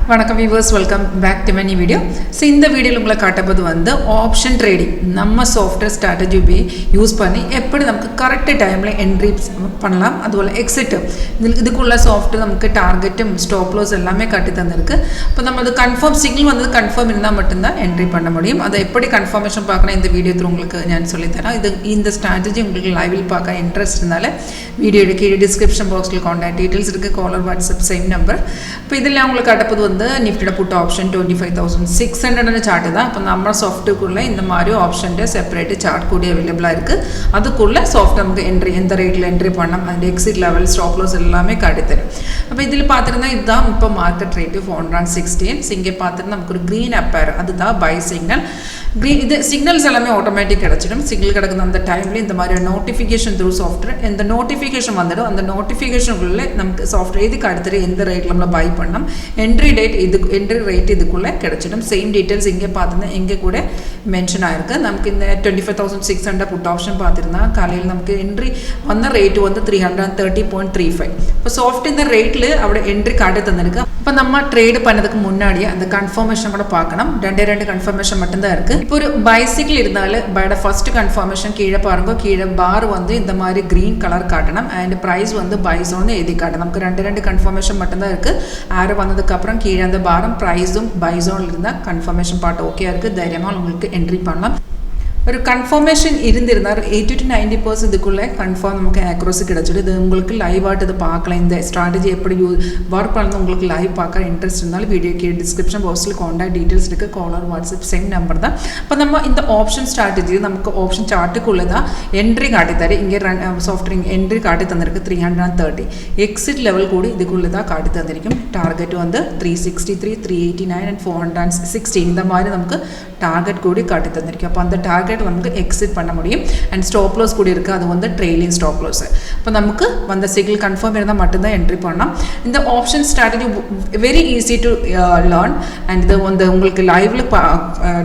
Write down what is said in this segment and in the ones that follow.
வணக்கம் viewers, welcome back to my new video. So இந்த வீடியோல உங்களுக்கு காட்டப்போது வந்து ஆப்ஷன் ட்ரேடிங் நம்ம சாஃப்ட்வேர் ஸ்ட்ராட்டஜி யூஸ் பண்ணி எப்படி நமக்கு கரெக்ட் டைம்ல என்ட்ரி பண்ணலாம், அதுപോലെ எக்ஸிட் இதுக்குள்ள சாஃப்ட்வேர் நமக்கு டார்கெட்டும் ஸ்டாப் லாஸ் எல்லாமே காட்டி தந்திருக்கு. அப்போ நம்ம அது கன்ஃபார்ம் சிக்னல் வந்து கன்ஃபார்ம் இருந்தால் மட்டும்தான் என்ட்ரி பண்ண முடியும். அதை எப்படி கன்ஃபர்மேஷன் பார்க்கணும் இந்த வீடியோ த்ரூ உங்களுக்கு நான் சொல்லித்தரேன். இந்த ஸ்ட்ராட்டஜி உங்களுக்கு லைவில் பார்க்க இன்ட்ரெஸ்ட் இருந்தால வீடியோட கீழே டிஸ்கிரிப்ஷன் பாக்ஸில் கான்டாக்ட் டீட்டெயில்ஸ் இருக்குது, காலர் வாட்ஸ்அப் சேம் நம்பர். இப்போ இதில் உங்களுக்கு காட்டப்போது வந்து நிஃப்டியோட புட் ஆப்ஷன் 25,600 சார்ட் தான். இப்போ நம்ம சாஃப்ட்வேருக்குள்ளே இந்த மாதிரி ஆப்ஷன்ட்டு செப்பரேட் சார்ட் கூடி அவைலபிளாக இருக்குது. அதுக்குள்ளே சாஃப்ட் நமக்கு என்ட்ரி எந்த ரேட்டில் என்ட்ரி பண்ணலாம், அந்த எக்ஸிட் லெவல் ஸ்டாப் லாஸ் எல்லாமே காட்டித்தரும். அப்போ இதில் பார்த்துருந்தா இதுதான் இப்போ மார்க்கெட் ரேட்டு 416. இங்கே பார்த்துருந்தா நமக்கு ஒரு க்ரீன் அப்பேர், அதுதான் பை சிக்னல். இது சிக்னல்ஸ் எல்லாமே ஆட்டோமேட்டிக் கிடச்சிடும். சிக்னல் கிடக்குது அந்த டைமில் இந்த மாதிரி நோட்டிஃபிகேஷன் த்ரூ சாஃப்ட்வேர் இந்த நோட்டிஃபிகேஷன் வந்துடும். அந்த நோட்டிஃபிகேஷனுக்குள்ளே நமக்கு சாஃப்ட்வேர் இதுக்கு அடுத்து எந்த ரேட்டில் நம்ம பை பண்ணோம், என்ட்ரி டேட் இதுக்கு என்ட்ரி ரேட் இதுக்குள்ளே கிடச்சிடும். சேம் டீட்டெயில்ஸ் இங்கே பார்த்துருந்தா இங்கே கூட மென்ஷன் ஆயிருக்கு. நமக்கு இந்த 25,600 புட் ஆப்ஷன் பார்த்துருந்தா காலையில் நமக்கு என்ட்ரி வந்த ரேட்டு வந்து 330.35. இப்போ சாஃப்ட் இந்த ரேட்டில் அவட என்ட்ரி காட்டி தந்திருக்கு. இப்போ நம்ம ட்ரேடு பண்ணதுக்கு முன்னாடியே அந்த கன்ஃபர்மேஷன் கூட பார்க்கணும். ரெண்டு கன்ஃபர்மேஷன் மட்டும்தான் இருக்குது. இப்போ ஒரு பைசிக்கிள் இருந்தாலும் பையோட ஃபர்ஸ்ட் கன்ஃபர்மேஷன் கீழே பாருங்க, கீழே பார் வந்து இந்த மாதிரி க்ரீன் கலர் காட்டணும். அண்ட் ப்ரைஸ் வந்து பைஸோன்னு எழுதி காட்டணும். நமக்கு ரெண்டு கன்ஃபர்மேஷன் மட்டும்தான் இருக்குது. ஆரோ வந்ததுக்கப்புறம் கீழே அந்த பாரம் ப்ரைஸும் பைஸோன் இருந்தால் கன்ஃபர்மேஷன் பார்ட் ஓகே இருக்குது. தைரியமாக உங்களுக்கு என்ட்ரி பண்ணலாம். ஒரு கன்ஃபர்மேஷன் இருந்திருந்தால் 80 to 90% இதுக்குள்ளே கன்ஃபார்ம் நமக்கு ஆக்யூரசி கிடச்சிடும். இது உங்களுக்கு லைவாட்டு இது பார்க்கலாம். இந்த ஸ்ட்ராட்டஜி எப்படி ஒர்க் பண்ணணும் உங்களுக்கு லைவ் பார்க்க இன்ட்ரெஸ்ட் இருந்தாலும் வீடியோ கீழே டிஸ்கிரிப்ஷன் பாக்ஸில் கான்டாக்ட் டீட்டெயில்ஸ் இருக்குது, காலர் வாட்ஸ்அப் சேம் நம்பர் தான். இப்போ நம்ம இந்த ஆப்ஷன் ஸ்ட்ராட்டஜி நமக்கு ஆப்ஷன் சார்ட்டுக்குள்ளே தான் என்ட்ரி காட்டித்தரு. இங்கே சாஃப்ட்வேர் என்ட்ரி காட்டி தந்திருக்கு 330. எக்ஸிட் லெவல் கூட இதுக்குள்ளே தான் காட்டி தந்திருக்கும். டார்கெட் வந்து 363, 389 and 416 இந்த மாதிரி நமக்கு டார்கெட் கூடி காட்டி தந்திருக்கும். அப்போ அந்த டார்கெட் நமக்கு எக்ஸிட் பண்ண முடியும். அண்ட் ஸ்டாப் லாஸ் கூட இருக்குது, அது வந்து ட்ரெயிலிங் ஸ்டாப் லாஸ். இப்போ நமக்கு வந்த சிக்னல் கன்ஃபார்ம் இருந்தால் மட்டும்தான் என்ட்ரி பண்ணலாம். இந்த option strategy very easy to learn. And இது வந்து உங்களுக்கு லைவ்ல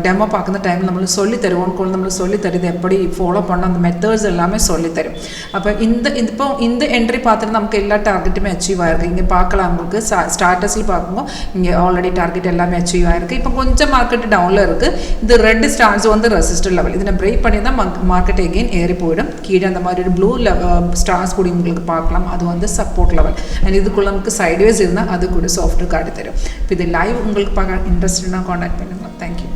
டெமோ பார்க்குற டைம் நம்மளுக்கு சொல்லி தருவோம். நம்மளுக்கு சொல்லி தருது எப்படி ஃபாலோ பண்ண அந்த மெத்தட்ஸ் எல்லாமே சொல்லித்தரும். அப்போ இந்த என்ட்ரி பார்த்துட்டு நமக்கு எல்லா டார்கெட்டுமே அச்சீவ் ஆயிருக்கு. இங்கே பார்க்கலாம், உங்களுக்கு ஸ்டார்டர்ஸில் பார்க்கும்போது இங்கே ஆல்ரெடி டார்கெட் எல்லாமே அச்சீவ் ஆயிருக்கு. இப்போ கொஞ்சம் மார்க்கெட் டவுனில் இருக்குது. இது ரெட் ஸ்டார்ஸ் வந்து ரெசிஸ்டர் லெவல். இதை பிரேக் பண்ணி தான் மார்க்கெட் எகெயின் ஏறி போயிடும். கீழே அந்த மாதிரி ஒரு ப்ளூ ஸ்டார்ஸ் கூட உங்களுக்கு பார்க்கலாம், அது வந்து சப்போர்ட் லெவல். அண்ட் இதுக்குள்ள நமக்கு சைட்வேஸ் இருந்தால் அது கூட சாஃப்ட்வேர் காட்டி தரும். இப்போ இது லைவ் உங்களுக்கு பார்க்க இன்ட்ரெஸ்ட்னா கான்டாக்ட் பண்ணுங்க. தேங்க்யூ.